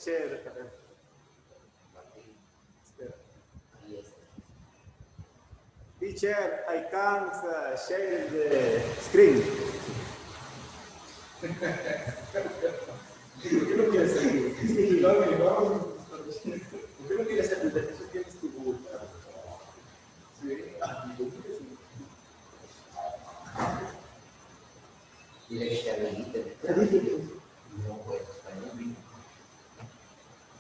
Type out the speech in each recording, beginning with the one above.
teacher. Teacher, I can't share the screen. ¿Por qué no quieres salir? Sí, vamos. ¿Por qué no quieres salir? Eso tienes tu vuelta. Sí. Dile que te habilite. No puedes.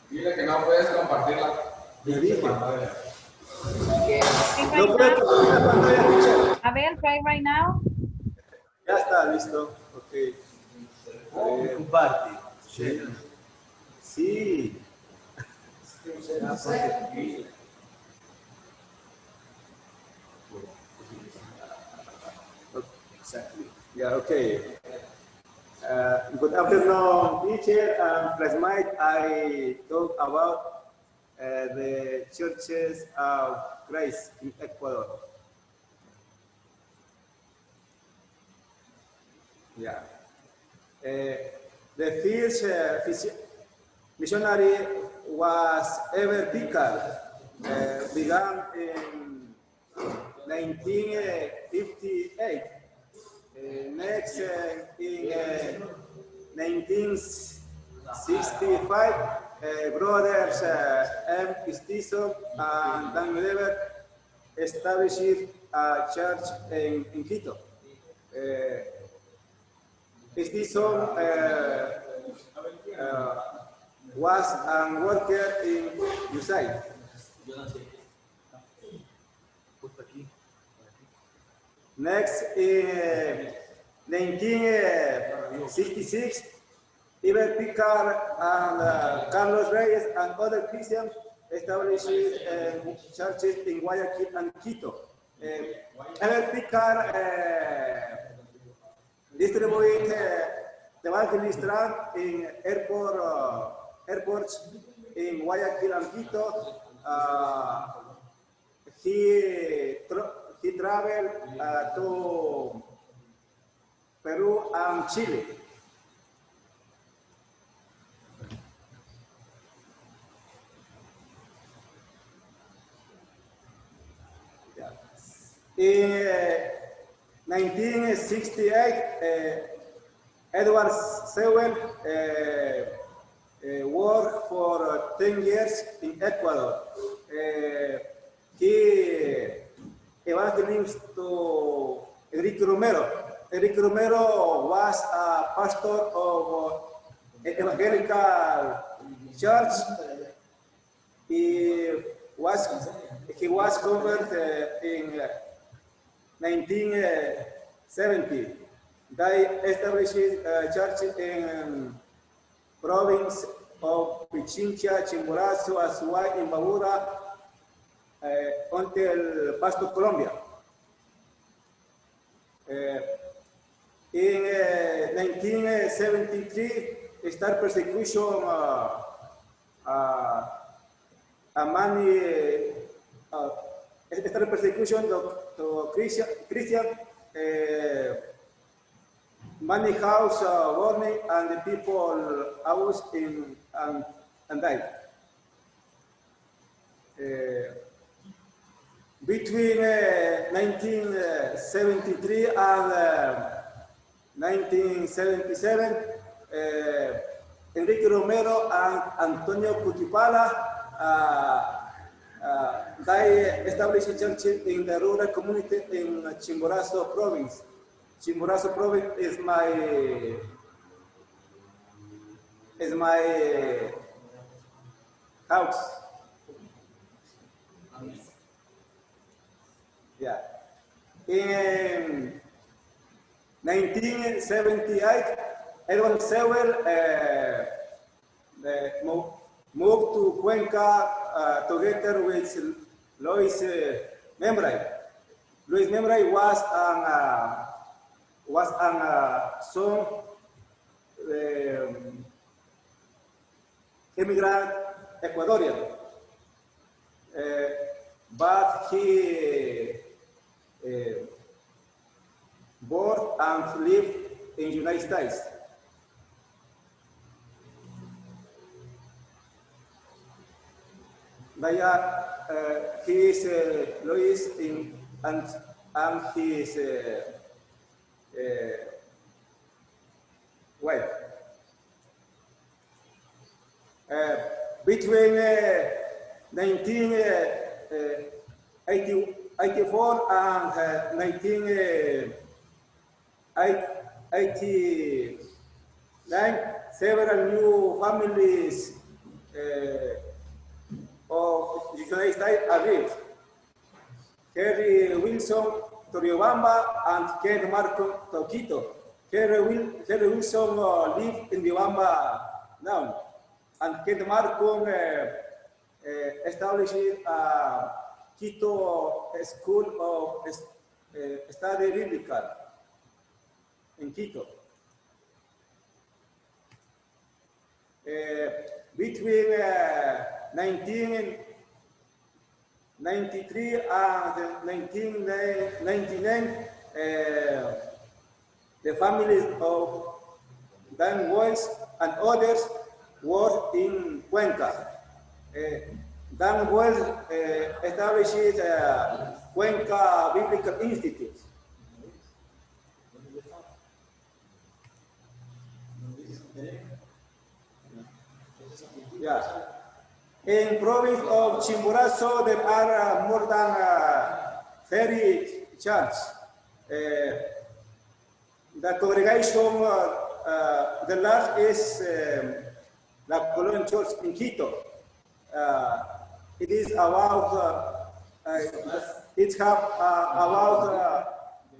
Dile que no puedes compartirla. Le dije. No puedo compartir la pantalla, teacher. A ver, try right now. Ya está, listo. Ok. Comparte. Sí. Sí. Exactly. Yeah, okay. Good afternoon, teacher and classmates. I talk about the churches of Christ in Ecuador. Yeah. The first missionary was Ever Picard, began in 1958. Next, in 1965, brothers M. Stiso and Dan Lever established a church in Quito. Stiso was a worker in VIII. Next, in 1966, Iber Picard and Carlos Reyes and other Christians established churches in Guayaquil and Quito. Iber Picard distributed the evangelistry in airports in Guayaquil and Quito. He traveled to Peru and Chile. Yeah. In 1968, Edward Sewell worked for 10 years in Ecuador. He evangelized to Enrique Romero. Enrique Romero was a pastor of evangelical church. He was converted in 1970. They established a church in province of Pichincha, Chimborazo, Azuay, Imbabura, until Pasto, Colombia. In 1973, started persecution to Christian. Many house burning and the people house in and died. Between 1973 and 1977, Enrique Romero and Antonio Cutipala they established a church in the rural community in Chimborazo province. Chimborazo province is my house. Yeah. In 1978, Edward Sewell moved to Cuenca together with Luis Membray. Luis Membray was an son immigrant Ecuadorian, but he born and lived in the United States. He is Louis and he is wife. Between 1984 and 1989, several new families of the United States arrived. Harry Wilson, Toriobamba, and Ken Marco, Toquito. Harry Wilson lived in Riobamba now, and Ken Marco established a Quito School of Study Biblical in Quito. Between 1993 and 1999, the families of Dan Boys and others worked in Cuenca. Dan Boys established Cuenca Biblical Institute. Yeah. In province of Chimborazo, there are more than 30 churches. The congregation, the large is La Colon Church in Quito. It is about, it have about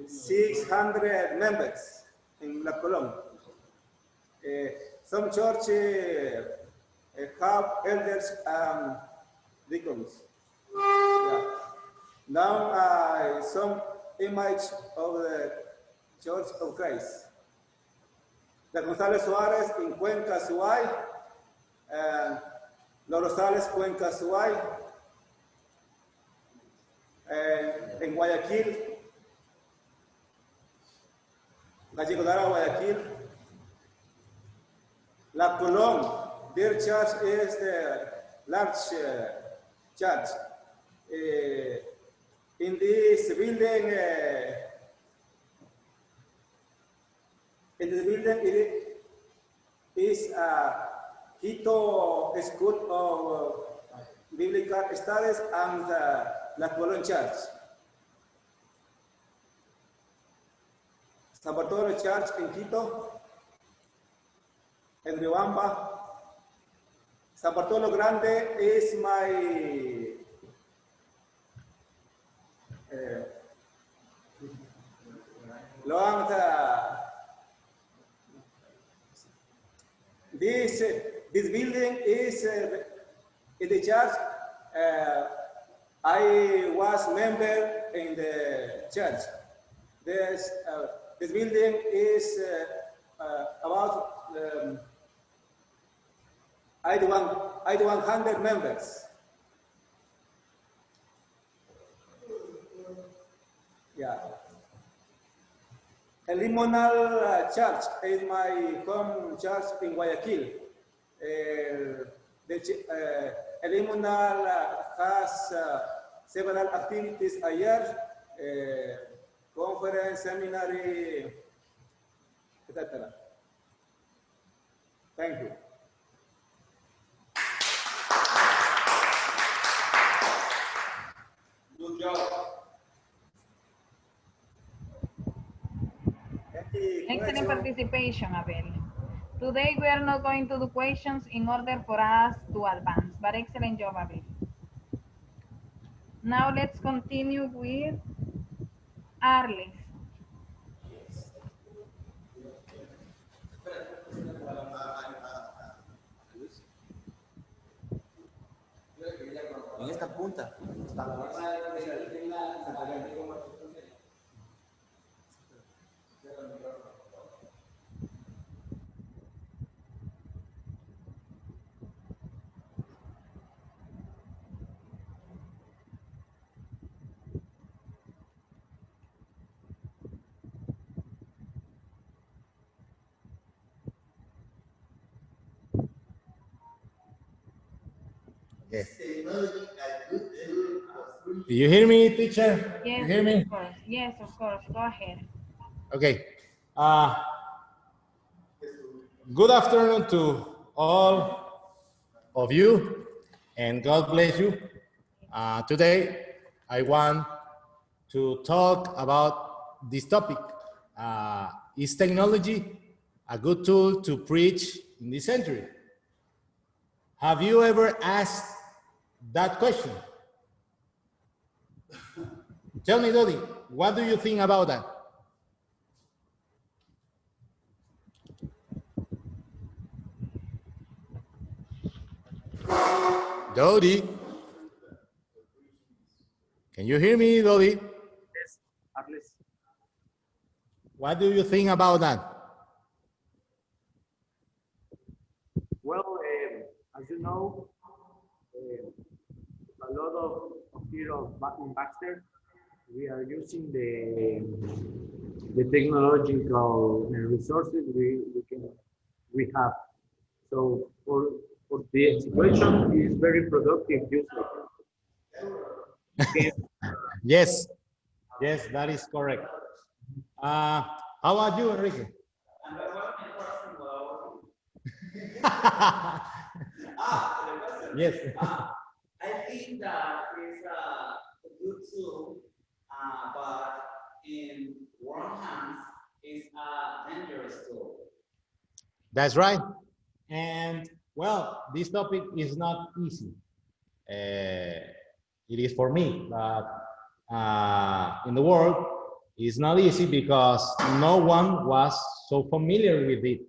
600 members in La Colon. Some churches have elders and deacons. Yeah. Now, some image of the Church of Christ. The González Suárez in Cuenca, Suay, and Los Rosales, Cuenca, Suay, and in Guayaquil, Gallegodara, Guayaquil, La Colón. Their church is the large church. In this building, it is a Quito School of Biblical Studies and La Colón Church. San Bartolo Church in Quito, en Riobamba. San Bartolo Grande is my long. This building is in the church. I was member in the church. This building is about 100 members. Yeah. El Limonal Church is my home church in Guayaquil. El Limonal has several activities a year, conference, seminary, etc. Thank you. Good job. Excellent participation, Abel. Today we are not going to do questions in order for us to advance, but excellent job, Abel. Now let's continue with Arles. En esta punta. Okay. Do you hear me, teacher? Yes, You hear me? of course. Yes, of course. Go ahead. Okay. Good afternoon to all of you, and God bless you. Today, I want to talk about this topic. Is technology a good tool to preach in this century? Have you ever asked that question? Tell me, Dodi, what do you think about that? Dodi? Can you hear me, Dodi? Yes, at least. What do you think about that? Well, as you know, a lot of here in Baxter, we are using the technological resources we have. So for the situation is very productive usually. Okay. Yes, yes, that is correct. How about you, Enrique? Yes. I think that is a good tool, but in wrong hands is a dangerous tool. That's right. And well, this topic is not easy. It is for me, but in the world, it's not easy because no one was so familiar with it.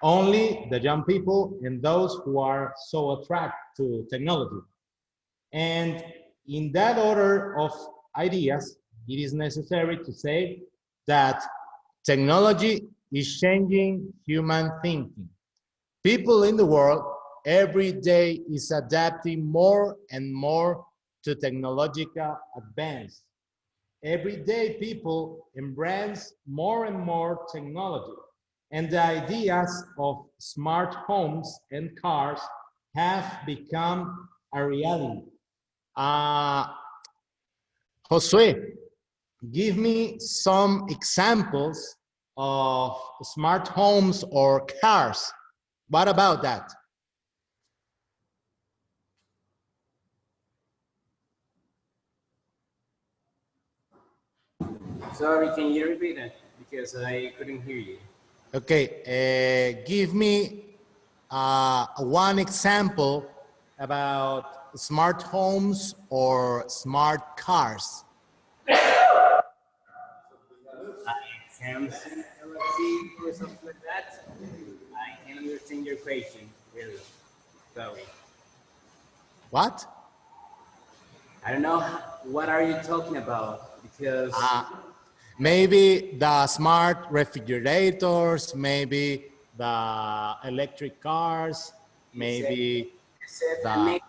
Only the young people and those who are so attracted to technology. And in that order of ideas, it is necessary to say that technology is changing human thinking. People in the world every day is adapting more and more to technological advance. Every day people embrace more and more technology, and the ideas of smart homes and cars have become a reality. Josue, give me some examples of smart homes or cars. What about that? Sorry, can you repeat it? Because I couldn't hear you. Okay, give me one example about smart homes or smart cars. Samsung Galaxy or something like that. I can't understand your question, really. Sorry. What? I don't know what are you talking about because Maybe the smart refrigerators, maybe the electric cars, maybe you said a the, name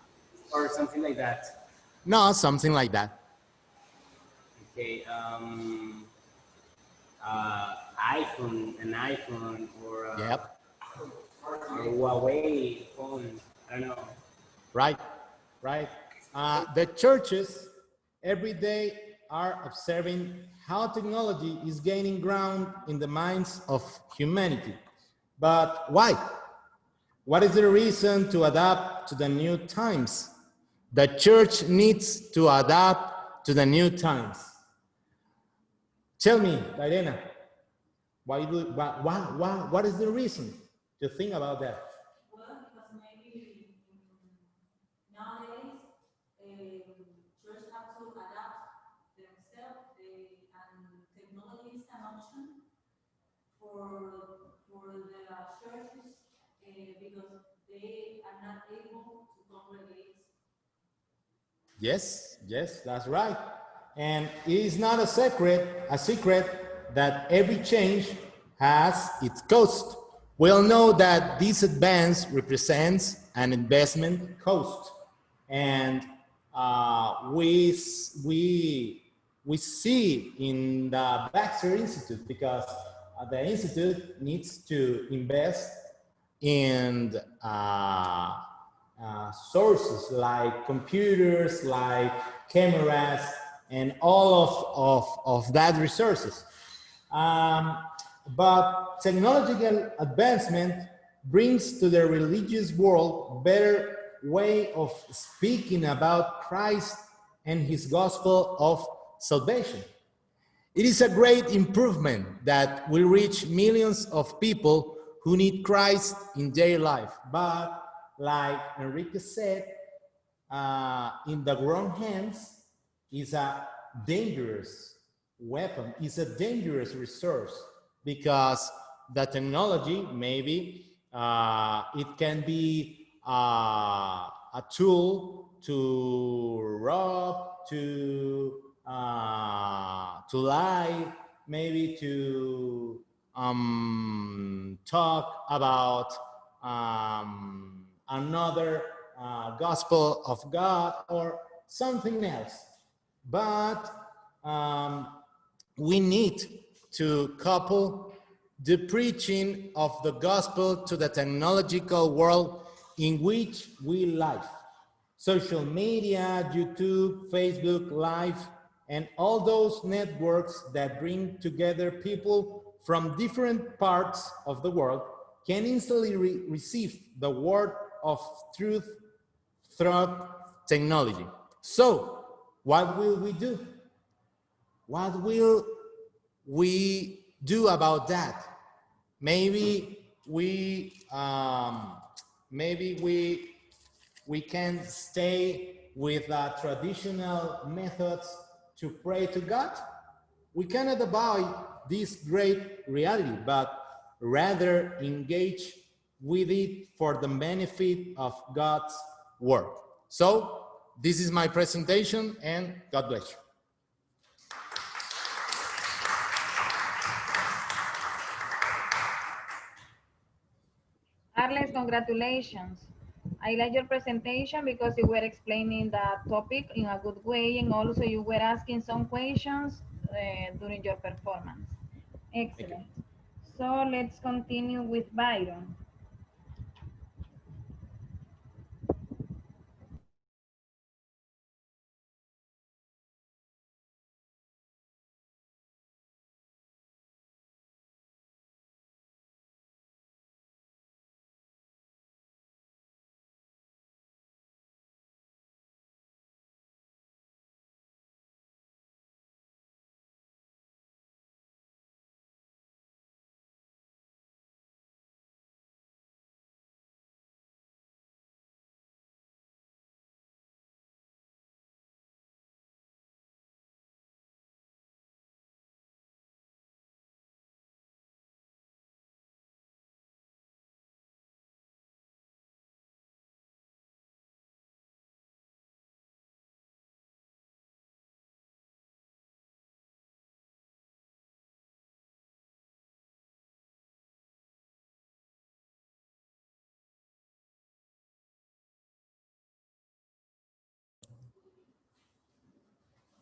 or something like that. no, something like that. Okay, an iPhone Yep, or Huawei phone. I don't know. right, right. The churches every day are observing how technology is gaining ground in the minds of humanity. But why? What is the reason to adapt to the new times? The church needs to adapt to the new times. Tell me, Irena, what is the reason to think about that? Well, because maybe nowadays church have to adapt themselves, and technology is an option for the churches because they are not able to congregate. Yes, yes, that's right. And it is not a secret that every change has its cost. We all know that this advance represents an investment cost. And we see in the Baxter Institute because the Institute needs to invest in sources like computers, like cameras, and all of that resources. But technological advancement brings to the religious world better way of speaking about Christ and his gospel of salvation. It is a great improvement that will reach millions of people who need Christ in their life. But like Enrique said, in the wrong hands is a dangerous weapon, is a dangerous resource, because the technology, maybe it can be a tool to rob, to lie, maybe to talk about another gospel of God or something else. But we need to couple the preaching of the gospel to the technological world in which we live. Social media, YouTube, Facebook Live, and all those networks that bring together people from different parts of the world can instantly receive the word of truth through technology. So, what will we do? What will we do about that? Maybe we can stay with traditional methods to pray to God. We cannot avoid this great reality, but rather engage with it for the benefit of God's work. So this is my presentation, and God bless you. Arles, congratulations. I like your presentation because you were explaining the topic in a good way, and also you were asking some questions during your performance. Excellent. So let's continue with Byron.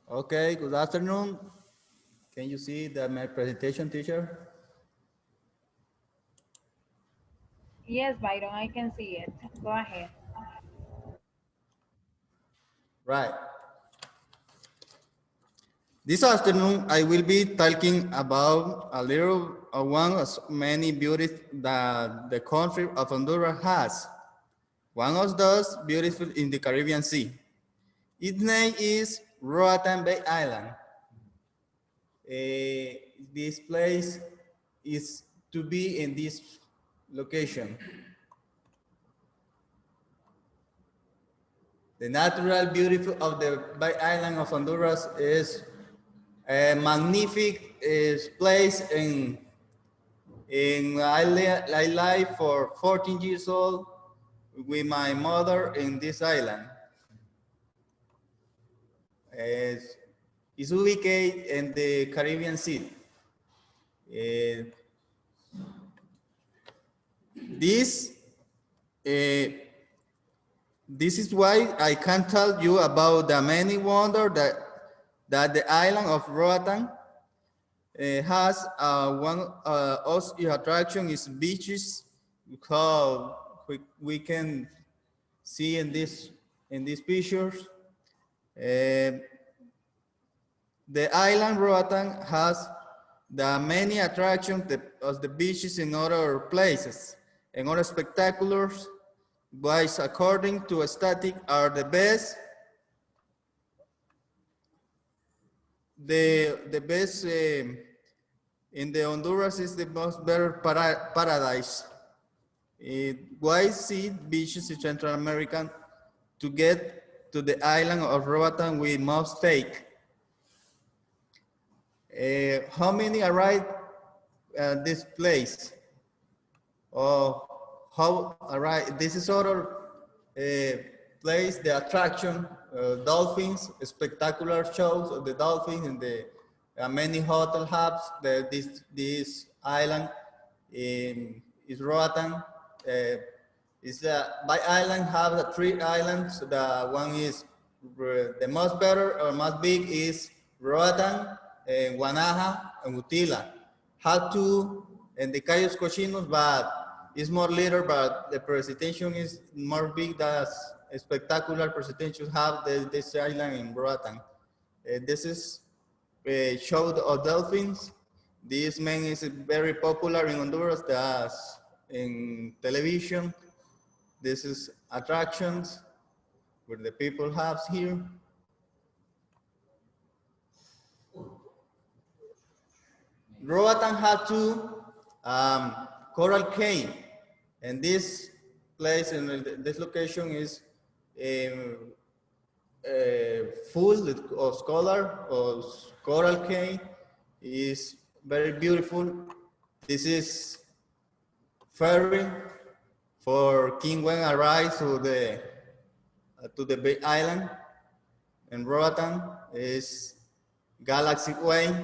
Okay, good afternoon. Can you see my presentation, teacher? Yes, Byron, I can see it. Go ahead. Right. This afternoon, I will be talking about a little one of many beauties that the country of Honduras has. One of those beautiful in the Caribbean Sea. Its name is Roatan Bay Island. This place is to be in this location. The natural beauty of the Bay Island of Honduras is a magnificent place I live for 14 years old with my mother in this island. It's located in the Caribbean Sea. This is why I can tell you about the many wonders that the island of Roatan has. One of the attraction is beaches, because we can see in these pictures. Uh, the island Roatan has the many attractions of the beaches in other places and other spectaculars, which according to static are the best. The best in the Honduras is the most better paradise. Why see beaches in Central America to get to the island of Roatan we must take? How many arrive at this place? Or how arrive? This is other place, the attraction, dolphins, spectacular shows of the dolphins and the many hotel hubs. This island is Roatan. By island have the 3 islands. The one is the most better or most big is Roatan, Guanaja, and Utila. Have 2 and the Cayos Cochinos, but it's more little, but the presentation is more big. Than spectacular presentations have this island in Roatan. This is a show of dolphins. This man is very popular in Honduras as in television. This is attractions where the people have here. Roatan had 2 coral cave, and this place and this location is full of coral cave. Is very beautiful. This is ferry for King when arrives to the big island, and Roatan is Galaxy Way.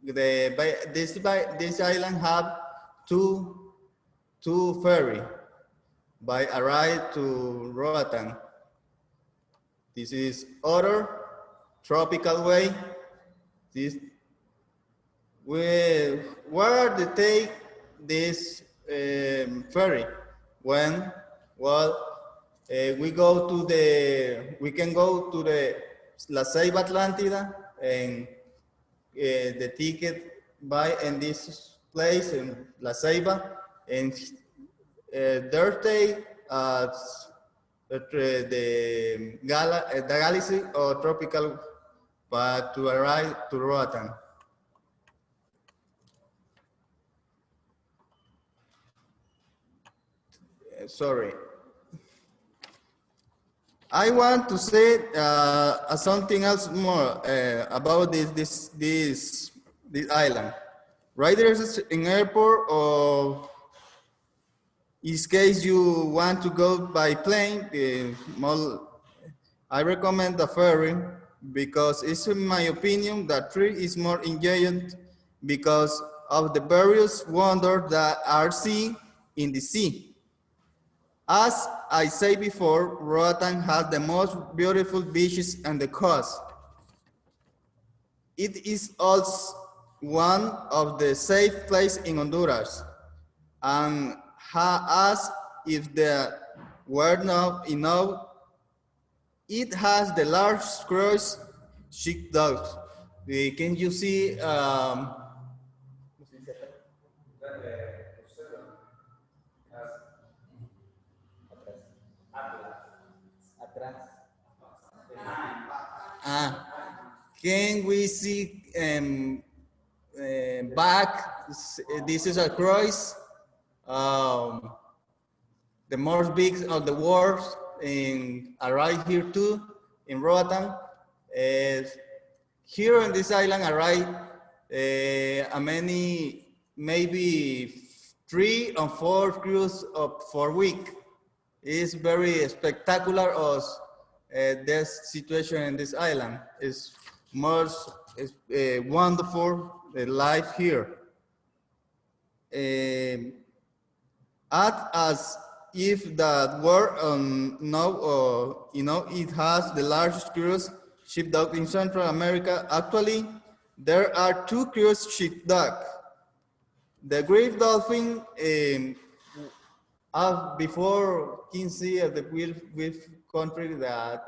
This island have two ferry by arrive to Roatan. This is other tropical way. This where they take this ferry? When we can go to the La Ceiba Atlántida and the ticket buy in this place in La Ceiba, and there take the Galaxy or tropical but to arrive to Roatan. Sorry. I want to say something else more about this island. Right, there's an airport, or in case you want to go by plane, I recommend the ferry because it's, in my opinion, that trip is more enjoyable because of the various wonders that are seen in the sea. As I said before, Roatan has the most beautiful beaches and the coast. It is also one of the safe places in Honduras, and as if there were not enough, it has the large cruise ship docks. Can you see? Can we see back? This is a cruise, the most big of the world, in arrive here too in Roatan. Here on this island arrive many, maybe 3 or 4 cruises for week. It's very spectacular. This situation in this island is most wonderful life here. As if that were it has the largest cruise ship dock in Central America. Actually, there are 2 cruise ship docks. The Great Dolphin before 15 of the with country that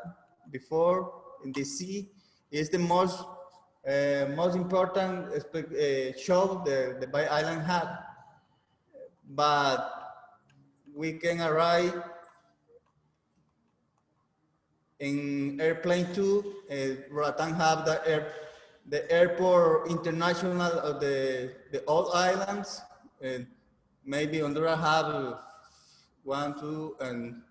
before in the sea is the most important show the Bay Island had, but we can arrive in airplane too. Roatan have the airport international of the old islands. Maybe Honduras have 1, 2, and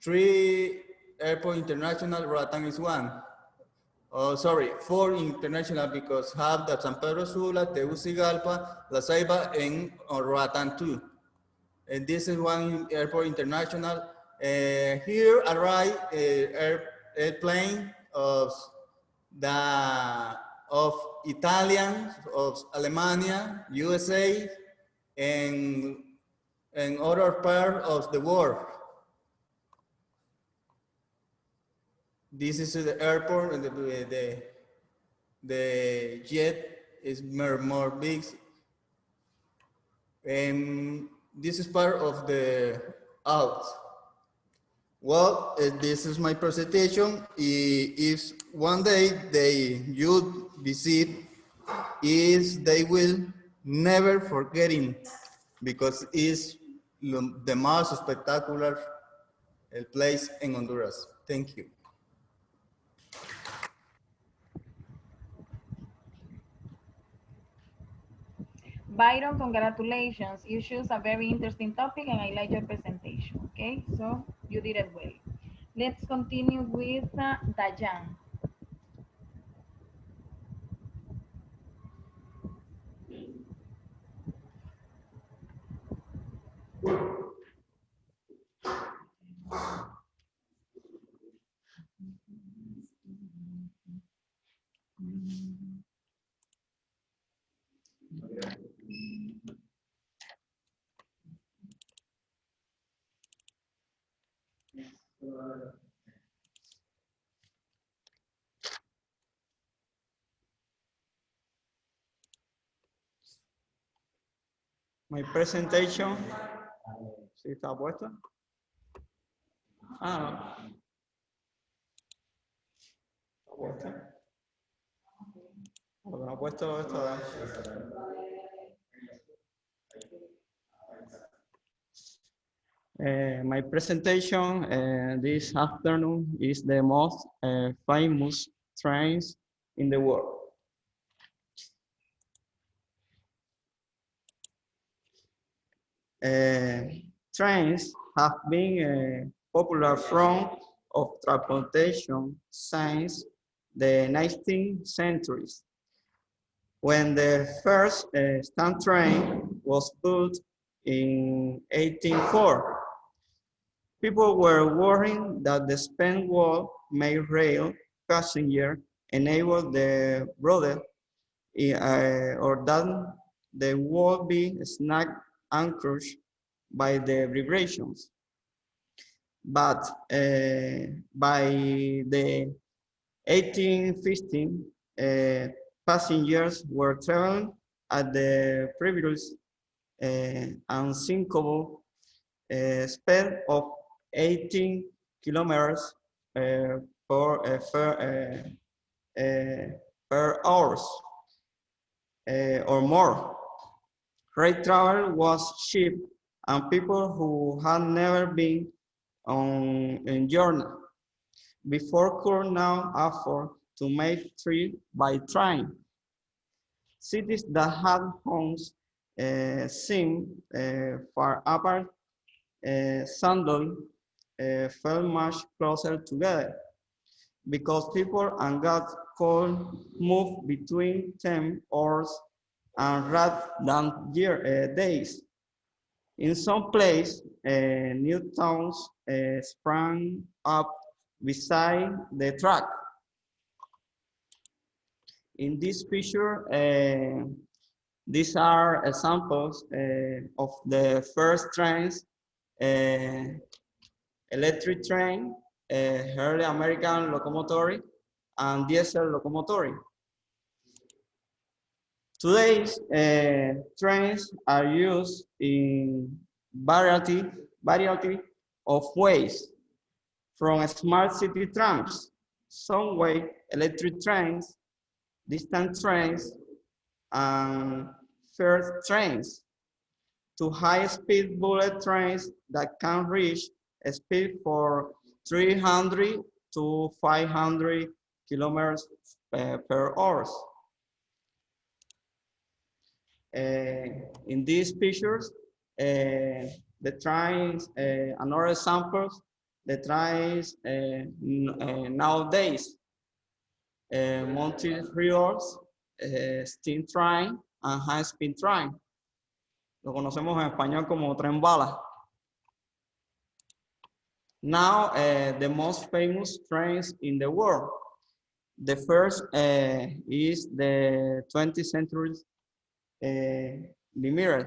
3 airport international. Roatan is 1. Oh, sorry, 4 international because have the San Pedro Sula, Tegucigalpa, La Ceiba, and Roatan too. And this is one airport international. Here arrive airplane the of Italian, of Alemania, USA, and other part of the world. This is the airport, and the jet is more big, and this is part of the out. Well, this is my presentation. If one day you visit, they will never forget it because it's the most spectacular place in Honduras. Thank you. Byron, congratulations. You choose a very interesting topic and I like your presentation. Okay, so you did it well. Let's continue with Dayan. My presentation. ¿Sí está puesto? Ah, no. ¿Está puesto? Porque no he puesto esto. My presentation this afternoon is the most famous trains in the world. Trains have been a popular form of transportation since the 19th century, when the first steam train was built in 1804. People were worried that the span wall made rail passenger enable the broader or that the wall be snagged and crushed by the vibrations. But by the 1815, passengers were traveling at the previous unsinkable speed of 18 kilometers per hour or more. Rail travel was cheap, and people who had never been on a journey before could now afford to make trips by train. Cities that had homes seemed far apart suddenly felt much closer together because people and God could move between 10 hours and rather than days. In some places, new towns sprang up beside the track. In this picture, these are examples of the first trains, electric train, early American locomotive, and diesel locomotive. Today's trains are used in variety variety of ways, from smart city trams, subway, electric trains, distant trains, and fare trains, to high-speed bullet trains that can reach a speed for 300 to 500 kilometers per hour. In these pictures, the trains, another examples, the trains nowadays, multi-rails, steam train, and high-speed train. Lo conocemos en español como tren bala. Now, the most famous trains in the world. The first is the 20th century limited.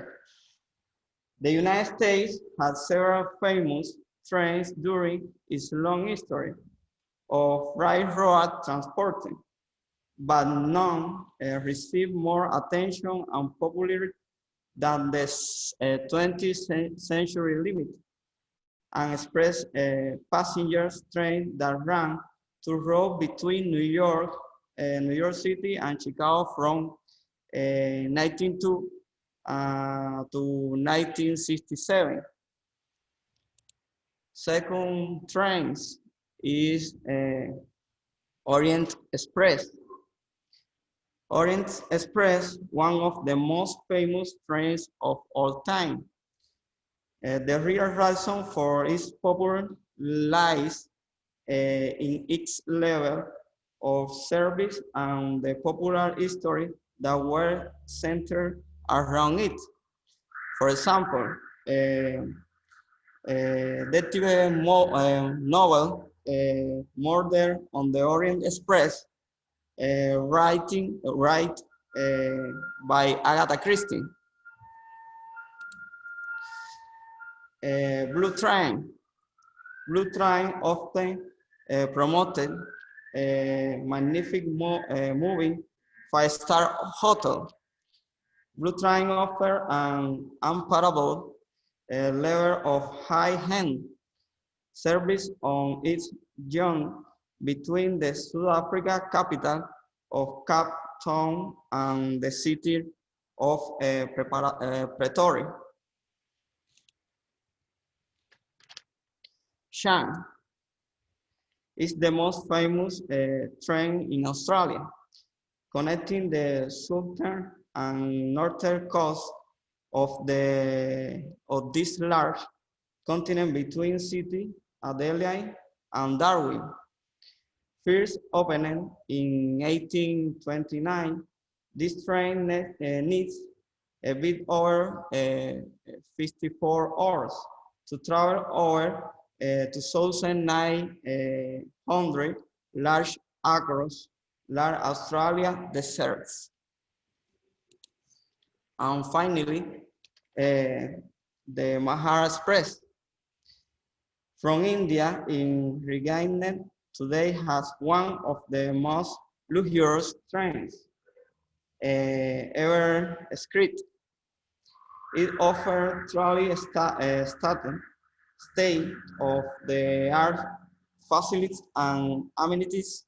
The United States had several famous trains during its long history of railroad transporting, but none received more attention and popularity than the 20th century limit, an express passengers train that ran to route between New York City and Chicago from 1902 to 1967. Second trains is Orient Express. Orient Express, one of the most famous trains of all time. The real reason for its popularity lies in its level of service and the popular history that were centered around it. For example, detective novel Murder on the Orient Express, written by Agatha Christie. Blue Train. Blue Train often promoted a magnificent moving five-star hotel. Blue Train offer an unparalleled level of high-end service on its journey between the South Africa capital of Cape Town and the city of Pretoria. Shan is the most famous train in Australia, connecting the southern and northern coast of this large continent between Sydney, Adelaide, and Darwin. First opened in 1829, this train needs a bit over 54 hours to travel over 2,900 large across large Australia deserts. And finally, the Mahara Express from India in Regainet today has one of the most luxurious trains ever scripted. It offers truly state-of-the-art facilities and amenities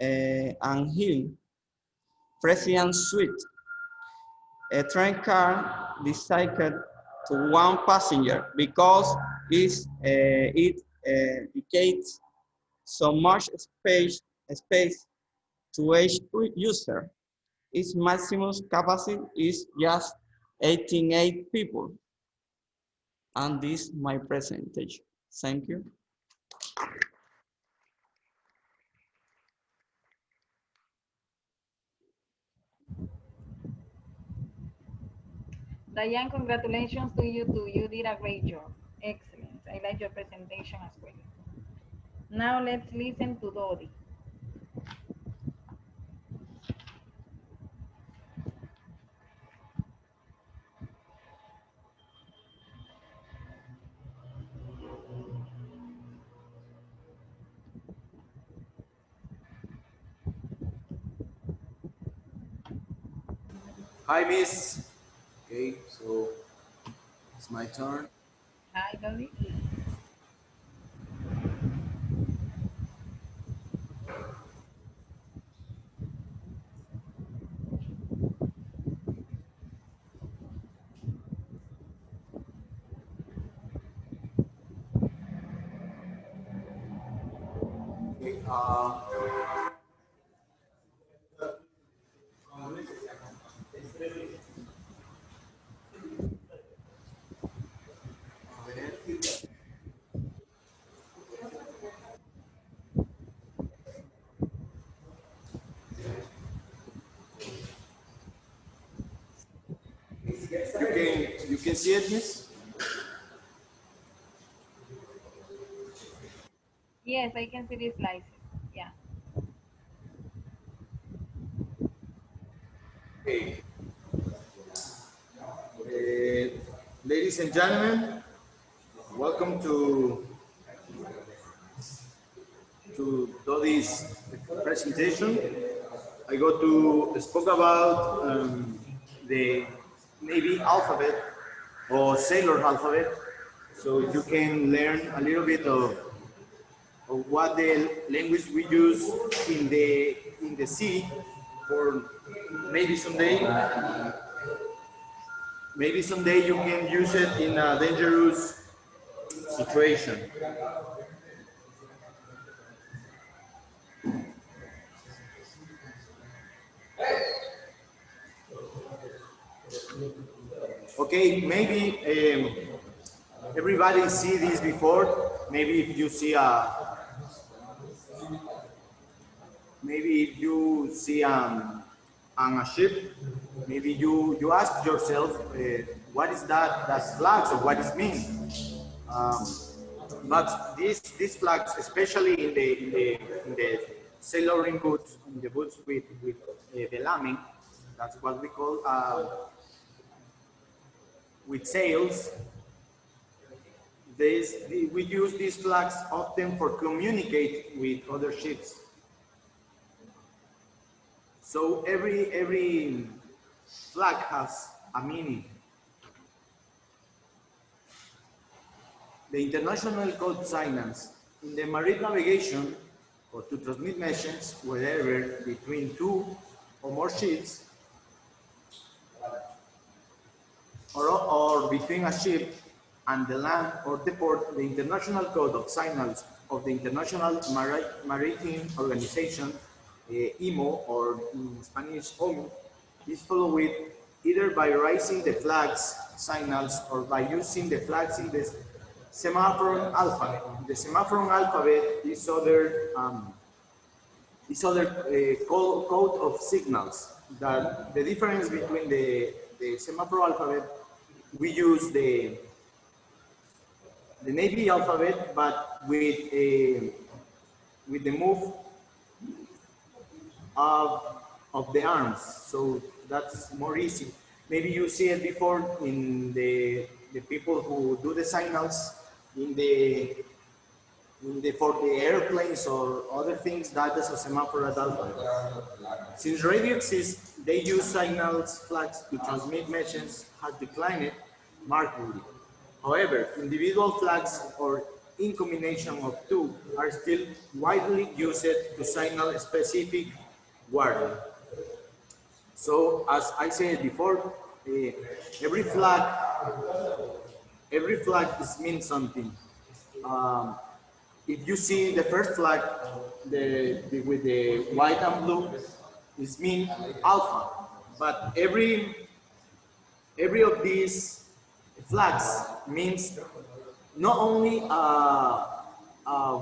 and healing. President Suite, a train car designed to one passenger because it dedicates so much space to each user. Its maximum capacity is just 88 people. And this is my presentation. Thank you. Diane, congratulations to you too. You did a great job. Excellent. I like your presentation as well. Now let's listen to Dodi. Hi, Miss. Okay, so it's my turn. Hi. Finally. Okay, you can see it, Miss? Yes, I can see the slices. Yeah. Okay. Ladies and gentlemen, welcome to this presentation. I go to spoke about the Navy alphabet or sailor alphabet, so you can learn a little bit of what the language we use in the sea, for maybe someday you can use it in a dangerous situation. Okay, maybe everybody see this before. Maybe if you see on a ship, maybe you ask yourself, what is that? That's flags, or what is mean? Um, but these flags, especially in the sailoring boots, in the boots with the lambing, that's what we call with sails. We use these flags often for communicate with other ships. So every flag has a meaning. The international code signals in the marine navigation, or to transmit messages wherever between two or more ships, or between a ship and the land or the port. The International Code of Signals of the International Maritime Organization, IMO, or in Spanish OMO, is followed either by raising the flags signals or by using the flags in the semaphore alphabet. The semaphore alphabet is other code of signals. That the difference between the semaphore alphabet, we use the Navy alphabet, but with the move of the arms, so that's more easy. Maybe you see it before in the people who do the signals for the airplanes or other things. That is a semaphore alphabet. Since radio exists, they use signals flags to transmit messages has declined markedly. However, individual flags, or in combination of two, are still widely used to signal a specific warning. So, as I said before, every flag means something. If you see the first flag, with the white and blue, it means alpha. But every of these flags means not only a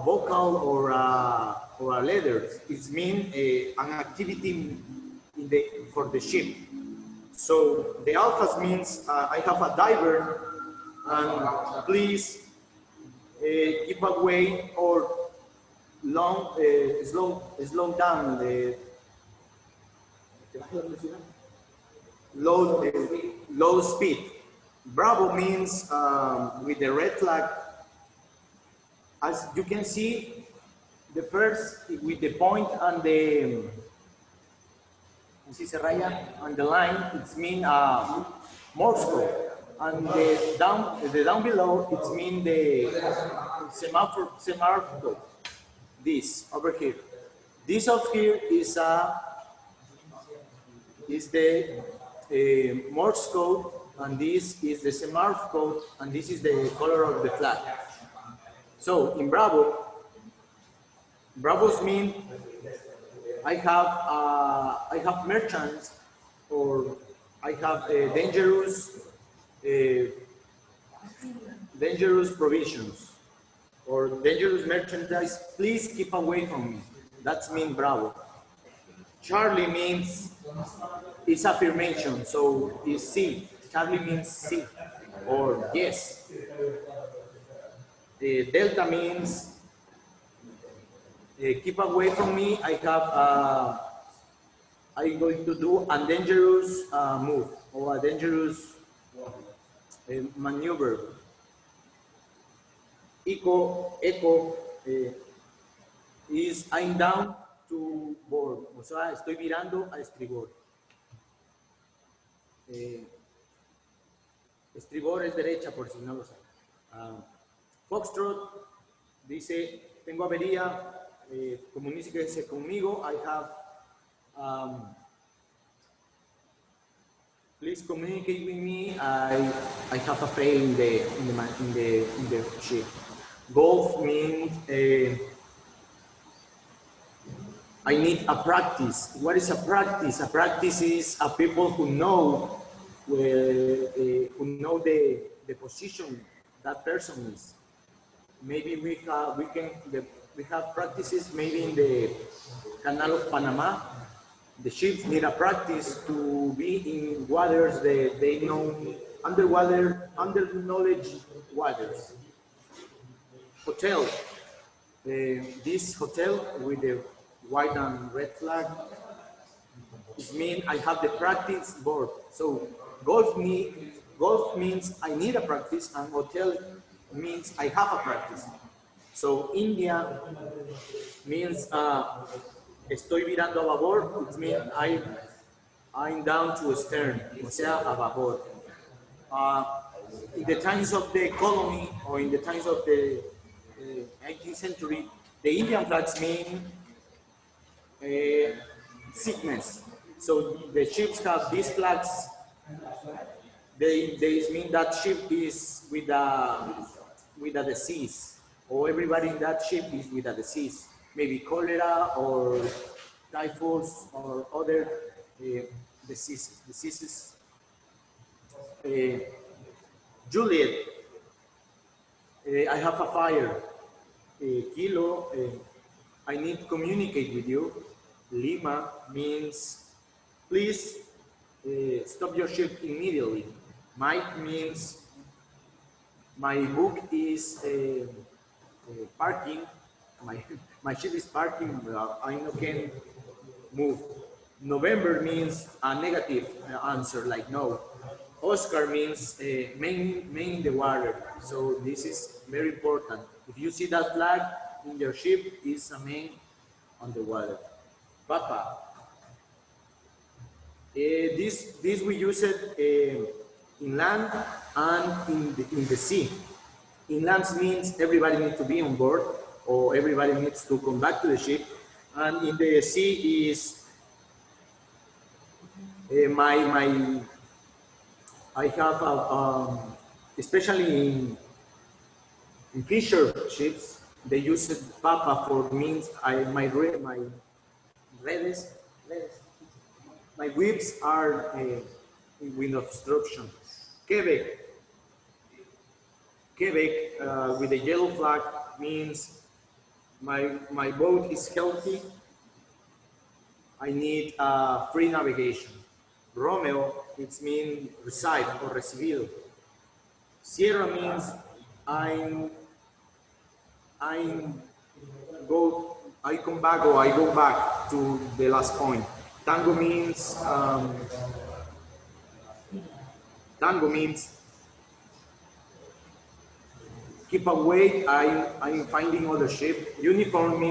vocal or a letter. It means an activity for the ship. So the alphas means I have a diver, and please keep away or slow down the low speed. Bravo means with the red flag. As you can see, the first with the point and the line, it means Morse code. And the down below, it means the semaphore, this over here. This up here is the Morse code, and this is the semaphore code, and this is the color of the flag. So in Bravos mean I have merchants, or I have dangerous provisions, or dangerous merchandise. Please keep away from me. That's mean Bravo. Charlie means it's affirmation, so it's sí. Charlie means sí, or yes. Delta means keep away from me. I'm going to do a dangerous move, or a dangerous maneuver. Echo is I'm down to board, o sea, estoy virando a estribor. Estribor es derecha, por si no lo saben. Foxtrot dice, tengo avería, comuníquese conmigo. I have, please communicate with me. I have a fail in the ship. Golf means I need a practice. What is a practice? A practice is a people who know the position that person is. Maybe we have practices maybe in the Canal of Panama. The ships need a practice to be in waters they know under knowledge waters. Hotel. This hotel with the white and red flag, it means I have the practice board. So golf means I need a practice, and hotel means I have a practice. So India means estoy virando a babor. It means I'm down to stern, o sea, a babor. In the times of the colony, or in the times of the 18th century, the Indian flags mean sickness. So the ships have these flags. They mean that ship is with a disease, or everybody in that ship is with a disease, maybe cholera or typhus or other diseases. Juliet, I have a fire. Kilo, I need to communicate with you. Lima means please stop your ship immediately. Mike means my book is parking. My ship is parking. I can move. November means a negative answer, like no. Oscar means main in the water. So this is very important. If you see that flag in your ship, it's a main on the water. Papa. This we use it in land and in the sea. In land means everybody needs to be on board, or everybody needs to come back to the ship. And in the sea is I have especially in fisher ships, they use it, papa for means my whips are with obstruction. Quebec with the yellow flag means my boat is healthy. I need free navigation. Romeo, it means reside or recibido. Sierra means I come back, or I go back to the last point. Tango means keep away. I'm finding other ship. Uniform means